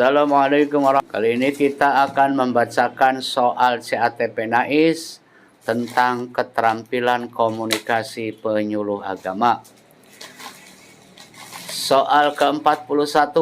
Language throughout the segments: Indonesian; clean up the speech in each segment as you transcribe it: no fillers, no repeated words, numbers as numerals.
Assalamualaikum warahmatullahi wabarakatuh. Kali ini kita akan membacakan soal CATP NAIS tentang keterampilan komunikasi penyuluh agama. Soal ke-41.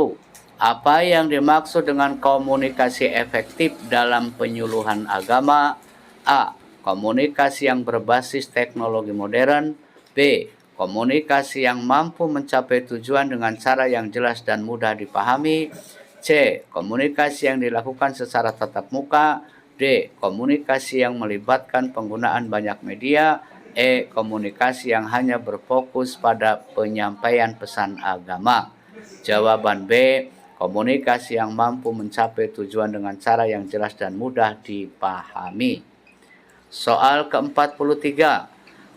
Apa yang dimaksud dengan komunikasi efektif dalam penyuluhan agama? A. Komunikasi yang berbasis teknologi modern. B. Komunikasi yang mampu mencapai tujuan dengan cara yang jelas dan mudah dipahami. C. Komunikasi yang dilakukan secara tatap muka. D. Komunikasi yang melibatkan penggunaan banyak media. E. Komunikasi yang hanya berfokus pada penyampaian pesan agama. Jawaban B. Komunikasi yang mampu mencapai tujuan dengan cara yang jelas dan mudah dipahami. Soal ke-43.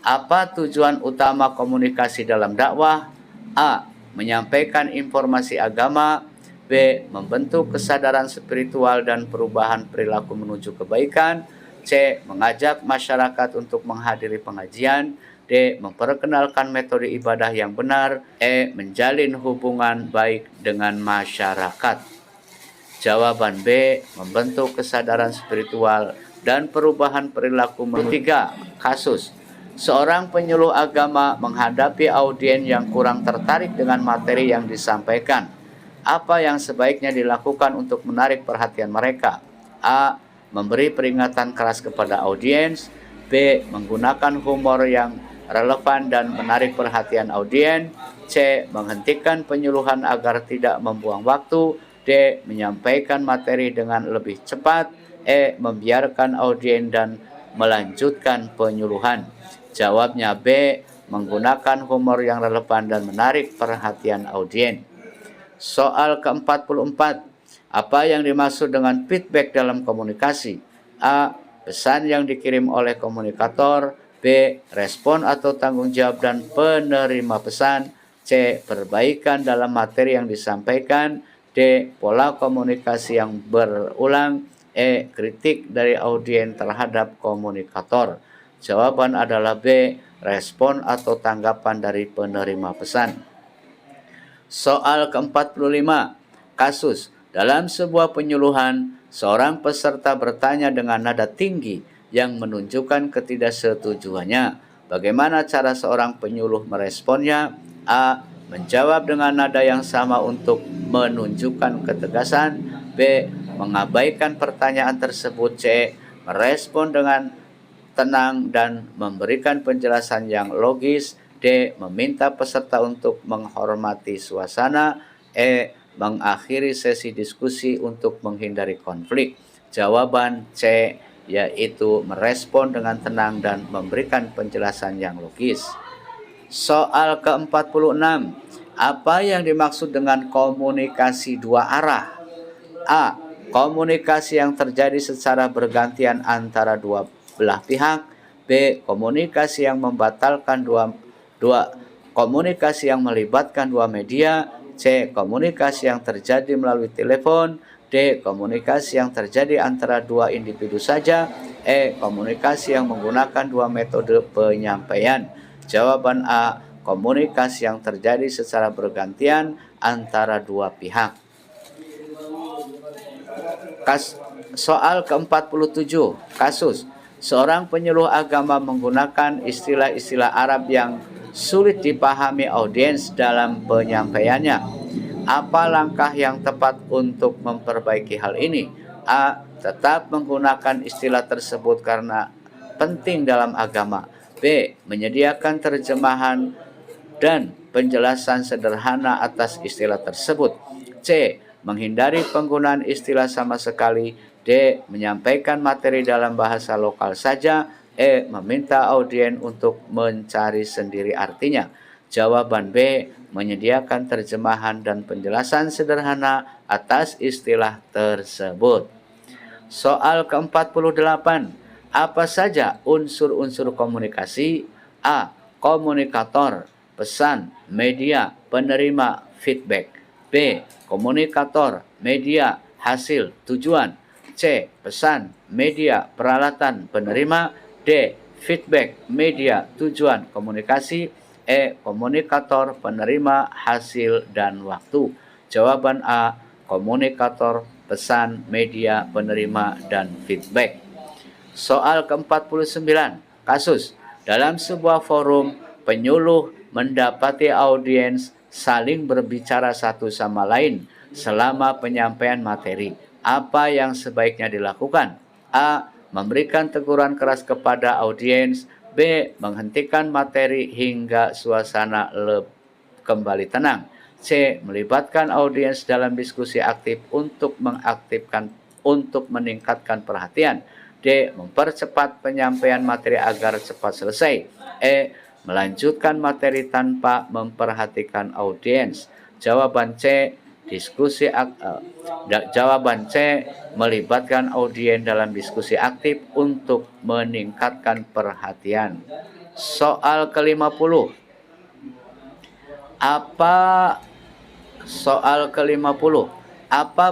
Apa tujuan utama komunikasi dalam dakwah? A. Menyampaikan informasi agama. B. Membentuk kesadaran spiritual dan perubahan perilaku menuju kebaikan. C. Mengajak masyarakat untuk menghadiri pengajian. D. Memperkenalkan metode ibadah yang benar. E. Menjalin hubungan baik dengan masyarakat. Jawaban B. Membentuk kesadaran spiritual dan perubahan perilaku menuju. 3. Kasus. Seorang penyuluh agama menghadapi audiens yang kurang tertarik dengan materi yang disampaikan. Apa yang sebaiknya dilakukan untuk menarik perhatian mereka? A. Memberi peringatan keras kepada audiens. B. Menggunakan humor yang relevan dan menarik perhatian audiens. C. Menghentikan penyuluhan agar tidak membuang waktu. D. Menyampaikan materi dengan lebih cepat. E. Membiarkan audiens dan melanjutkan penyuluhan. Jawabnya B. Menggunakan humor yang relevan dan menarik perhatian audiens. Soal ke-44. Apa yang dimaksud dengan feedback dalam komunikasi? A. Pesan yang dikirim oleh komunikator. B. Respon atau tanggung jawab dan penerima pesan. C. Perbaikan dalam materi yang disampaikan. D. Pola komunikasi yang berulang. E. Kritik dari audiens terhadap komunikator. Jawaban adalah B. Respon atau tanggapan dari penerima pesan. Soal ke-45. Kasus. Dalam sebuah penyuluhan, seorang peserta bertanya dengan nada tinggi yang menunjukkan ketidaksetujuannya. Bagaimana cara seorang penyuluh meresponnya? A. Menjawab dengan nada yang sama untuk menunjukkan ketegasan. B. Mengabaikan pertanyaan tersebut. C. Merespon dengan tenang dan memberikan penjelasan yang logis. D. Meminta peserta untuk menghormati suasana. E. Mengakhiri sesi diskusi untuk menghindari konflik. Jawaban C, yaitu merespon dengan tenang dan memberikan penjelasan yang logis. Soal ke-46. Apa yang dimaksud dengan komunikasi dua arah? A. Komunikasi yang terjadi secara bergantian antara dua belah pihak. B. Komunikasi yang membatalkan komunikasi yang melibatkan dua media. C. Komunikasi yang terjadi melalui telepon. D. Komunikasi yang terjadi antara dua individu saja. E. Komunikasi yang menggunakan dua metode penyampaian. Jawaban A. Komunikasi yang terjadi secara bergantian antara dua pihak. Soal ke-47. Kasus. Seorang penyuluh agama menggunakan istilah-istilah Arab yang sulit dipahami audiens dalam penyampaiannya. Apa langkah yang tepat untuk memperbaiki hal ini? A. Tetap menggunakan istilah tersebut karena penting dalam agama. B. Menyediakan terjemahan dan penjelasan sederhana atas istilah tersebut. C. Menghindari penggunaan istilah sama sekali. D. Menyampaikan materi dalam bahasa lokal saja. E. Meminta audiens untuk mencari sendiri artinya. Jawaban B. Menyediakan terjemahan dan penjelasan sederhana atas istilah tersebut. Soal ke-48. Apa saja unsur-unsur komunikasi? A. Komunikator, pesan, media, penerima, feedback. B. Komunikator, media, hasil, tujuan. C. Pesan, media, peralatan, penerima. D. Feedback, media, tujuan, komunikasi. E. Komunikator, penerima, hasil, dan waktu. Jawaban A. komunikator, pesan, media, penerima, dan feedback. Soal ke-49, kasus. Dalam sebuah forum, penyuluh mendapati audiens saling berbicara satu sama lain selama penyampaian materi. Apa yang sebaiknya dilakukan? A. Memberikan teguran keras kepada audiens. B. Menghentikan materi hingga suasana kembali tenang. C. Melibatkan audiens dalam diskusi aktif untuk meningkatkan perhatian. D. Mempercepat penyampaian materi agar cepat selesai. E. Melanjutkan materi tanpa memperhatikan audiens. Jawaban C. Jawaban C. Melibatkan audiens dalam diskusi aktif untuk meningkatkan perhatian. Soal ke-50. Apa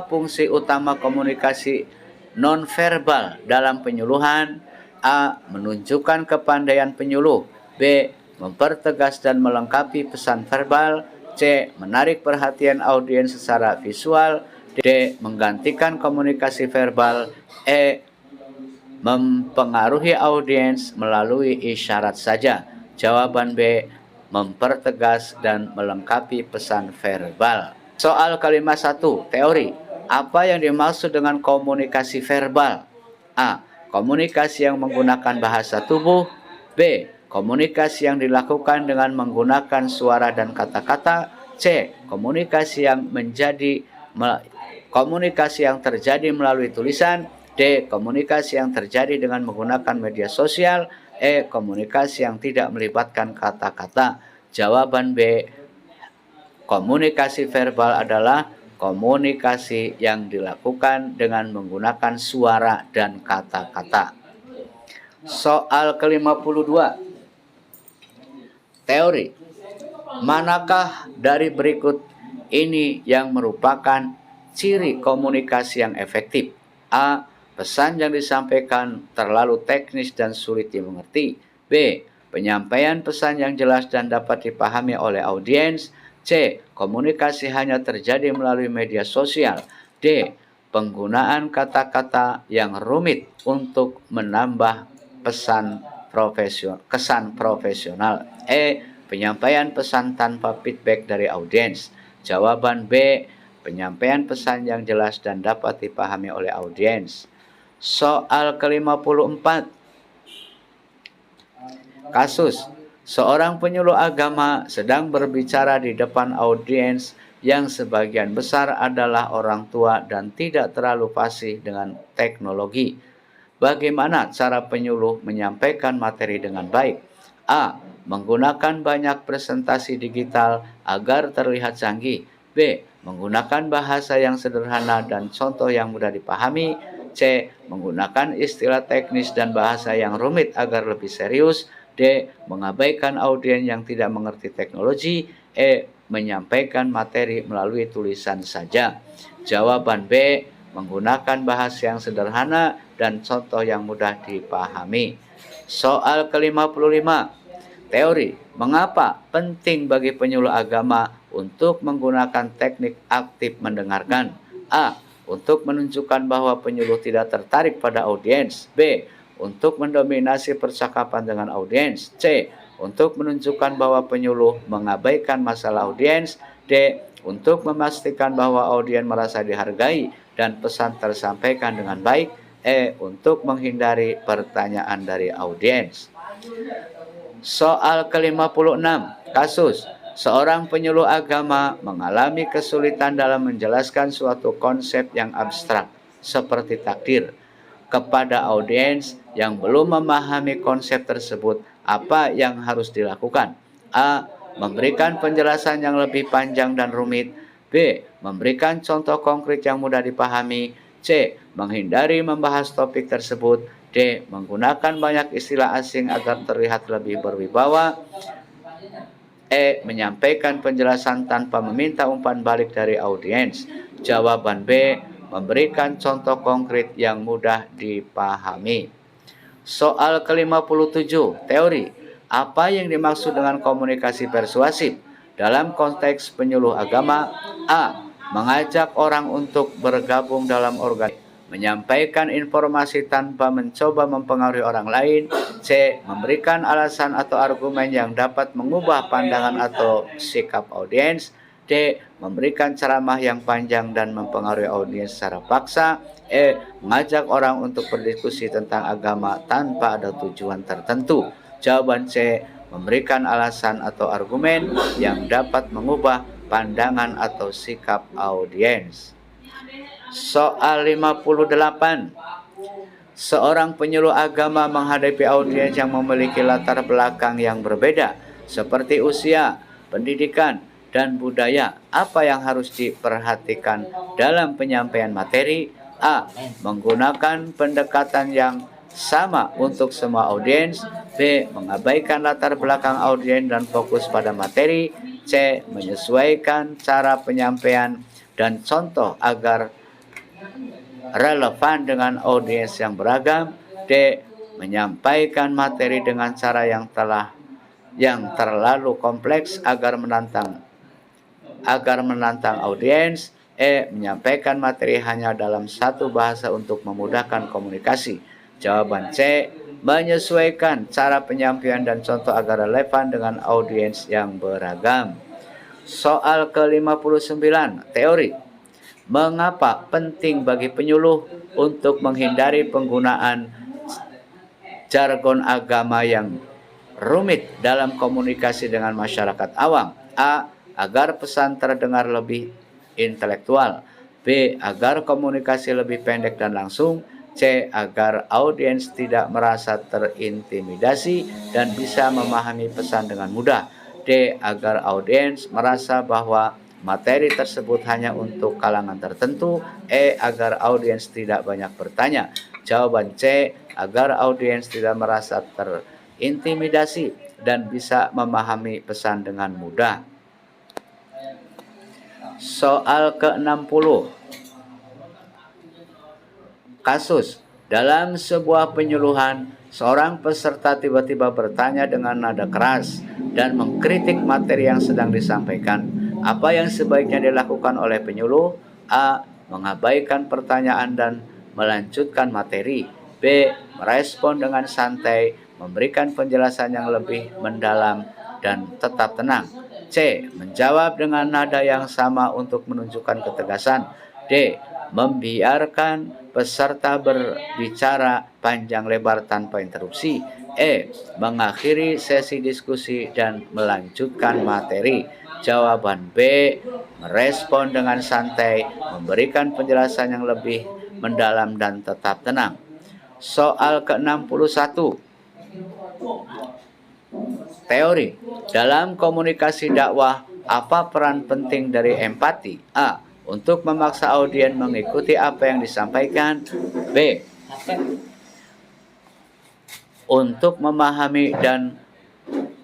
fungsi utama komunikasi nonverbal dalam penyuluhan? A. Menunjukkan kepandaian penyuluh. B. Mempertegas dan melengkapi pesan verbal. C. Menarik perhatian audiens secara visual. D. Menggantikan komunikasi verbal. E. Mempengaruhi audiens melalui isyarat saja. Jawaban B. Mempertegas dan melengkapi pesan verbal. Soal ke-51, teori. Apa yang dimaksud dengan komunikasi verbal? A. Komunikasi yang menggunakan bahasa tubuh. B. Komunikasi yang dilakukan dengan menggunakan suara dan kata-kata. C. Komunikasi yang terjadi melalui tulisan. D. Komunikasi yang terjadi dengan menggunakan media sosial. E. Komunikasi yang tidak melibatkan kata-kata. Jawaban B. Komunikasi verbal adalah komunikasi yang dilakukan dengan menggunakan suara dan kata-kata. Soal ke-52. Teori. Manakah dari berikut ini yang merupakan ciri komunikasi yang efektif? A. Pesan yang disampaikan terlalu teknis dan sulit dimengerti. B. Penyampaian pesan yang jelas dan dapat dipahami oleh audiens. C. Komunikasi hanya terjadi melalui media sosial. D. Penggunaan kata-kata yang rumit untuk menambah kesan profesional. E. Penyampaian pesan tanpa feedback dari audiens. Jawaban B. Penyampaian pesan yang jelas dan dapat dipahami oleh audiens. Soal ke-54. Kasus. Seorang penyuluh agama sedang berbicara di depan audiens yang sebagian besar adalah orang tua dan tidak terlalu fasih dengan teknologi. Bagaimana cara penyuluh menyampaikan materi dengan baik? A. Menggunakan banyak presentasi digital agar terlihat canggih. B. Menggunakan bahasa yang sederhana dan contoh yang mudah dipahami. C. Menggunakan istilah teknis dan bahasa yang rumit agar lebih serius. D. Mengabaikan audiens yang tidak mengerti teknologi. E. Menyampaikan materi melalui tulisan saja. Jawaban B. Menggunakan bahasa yang sederhana dan contoh yang mudah dipahami. Soal ke-55. Teori. Mengapa penting bagi penyuluh agama untuk menggunakan teknik aktif mendengarkan? A. Untuk menunjukkan bahwa penyuluh tidak tertarik pada audiens. B. Untuk mendominasi percakapan dengan audiens. C. Untuk menunjukkan bahwa penyuluh mengabaikan masalah audiens. D. Untuk memastikan bahwa audiens merasa dihargai dan pesan tersampaikan dengan baik. E. Untuk menghindari pertanyaan dari audiens. Soal ke-56. Kasus. Seorang penyuluh agama mengalami kesulitan dalam menjelaskan suatu konsep yang abstrak seperti takdir kepada audiens yang belum memahami konsep tersebut. Apa yang harus dilakukan? A. Memberikan penjelasan yang lebih panjang dan rumit. B. Memberikan contoh konkret yang mudah dipahami. C. Menghindari membahas topik tersebut. D. Menggunakan banyak istilah asing agar terlihat lebih berwibawa. E. Menyampaikan penjelasan tanpa meminta umpan balik dari audiens. Jawaban B. Memberikan contoh konkret yang mudah dipahami. Soal ke-57, teori. Apa yang dimaksud dengan komunikasi persuasif dalam konteks penyuluh agama? A. mengajak orang untuk bergabung dalam organisasi, menyampaikan informasi tanpa mencoba mempengaruhi orang lain. C. Memberikan alasan atau argumen yang dapat mengubah pandangan atau sikap audiens. D. Memberikan ceramah yang panjang dan mempengaruhi audiens secara paksa. E. Mengajak orang untuk berdiskusi tentang agama tanpa ada tujuan tertentu. Jawaban C. Memberikan alasan atau argumen yang dapat mengubah pandangan atau sikap audiens. Soal 58. Seorang penyuluh agama menghadapi audiens yang memiliki latar belakang yang berbeda, seperti usia, pendidikan, dan budaya. Apa yang harus diperhatikan dalam penyampaian materi? A. Menggunakan pendekatan yang sama untuk semua audiens. B. Mengabaikan latar belakang audiens dan fokus pada materi. C. Menyesuaikan cara penyampaian dan contoh agar relevan dengan audiens yang beragam. D. Menyampaikan materi dengan cara yang terlalu kompleks agar menantang audiens. E. Menyampaikan materi hanya dalam satu bahasa untuk memudahkan komunikasi. Jawaban C. Menyesuaikan cara penyampaian dan contoh agar relevan dengan audiens yang beragam. Soal ke-59, teori. Mengapa penting bagi penyuluh untuk menghindari penggunaan jargon agama yang rumit dalam komunikasi dengan masyarakat awam? A. Agar pesan terdengar lebih intelektual. B. Agar komunikasi lebih pendek dan langsung. C. Agar audiens tidak merasa terintimidasi dan bisa memahami pesan dengan mudah. D. Agar audiens merasa bahwa materi tersebut hanya untuk kalangan tertentu. E. Agar audiens tidak banyak bertanya. Jawaban C. Agar audiens tidak merasa terintimidasi dan bisa memahami pesan dengan mudah. Soal ke-60. Kasus. Dalam sebuah penyuluhan, seorang peserta tiba-tiba bertanya dengan nada keras dan mengkritik materi yang sedang disampaikan. Apa yang sebaiknya dilakukan oleh penyuluh? A. Mengabaikan pertanyaan dan melanjutkan materi. B. Merespon dengan santai, memberikan penjelasan yang lebih mendalam dan tetap tenang. C. Menjawab dengan nada yang sama untuk menunjukkan ketegasan. D. Membiarkan peserta berbicara panjang lebar tanpa interupsi. E. Mengakhiri sesi diskusi dan melanjutkan materi. Jawaban B. Merespon dengan santai, memberikan penjelasan yang lebih mendalam dan tetap tenang. Soal ke-61. Teori. Dalam komunikasi dakwah, apa peran penting dari empati? A. Untuk memaksa audiens mengikuti apa yang disampaikan. B. Untuk memahami dan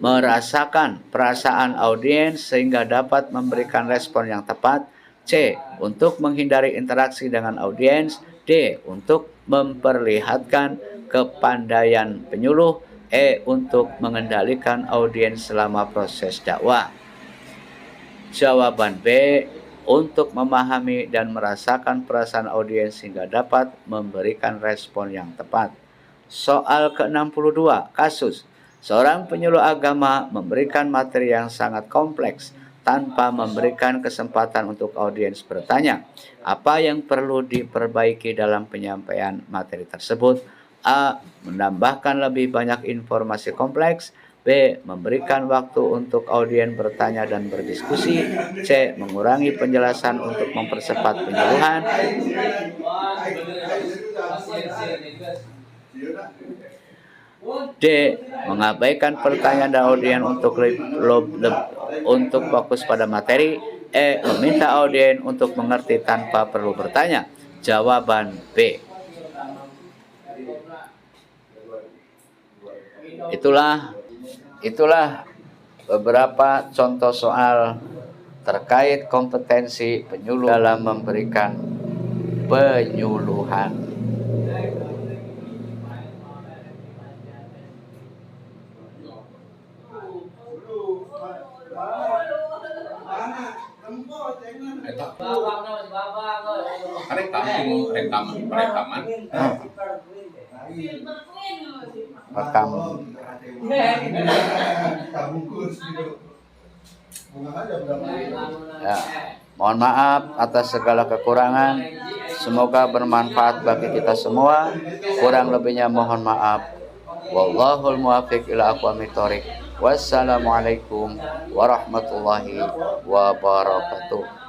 merasakan perasaan audiens sehingga dapat memberikan respon yang tepat. C. Untuk menghindari interaksi dengan audiens. D. Untuk memperlihatkan kepandaian penyuluh. E. Untuk mengendalikan audiens selama proses dakwah. Jawaban B. Untuk memahami dan merasakan perasaan audiens sehingga dapat memberikan respon yang tepat. Soal ke-62, kasus. Seorang penyuluh agama memberikan materi yang sangat kompleks tanpa memberikan kesempatan untuk audiens bertanya. Apa yang perlu diperbaiki dalam penyampaian materi tersebut? A. Menambahkan lebih banyak informasi kompleks. B. Memberikan waktu untuk audiens bertanya dan berdiskusi. C. Mengurangi penjelasan untuk mempercepat penyuluhan. D. Mengabaikan pertanyaan dan audiens untuk fokus pada materi. E. Meminta audiens untuk mengerti tanpa perlu bertanya. Jawaban B. Itulah beberapa contoh soal terkait kompetensi penyuluh dalam memberikan penyuluhan. Rekaman. Rekam. Ya, mohon maaf atas segala kekurangan. Semoga bermanfaat bagi kita semua. Kurang lebihnya mohon maaf. Wallahul muwaffiq ila aqwamit thoriq. Wassalamualaikum warahmatullahi wabarakatuh.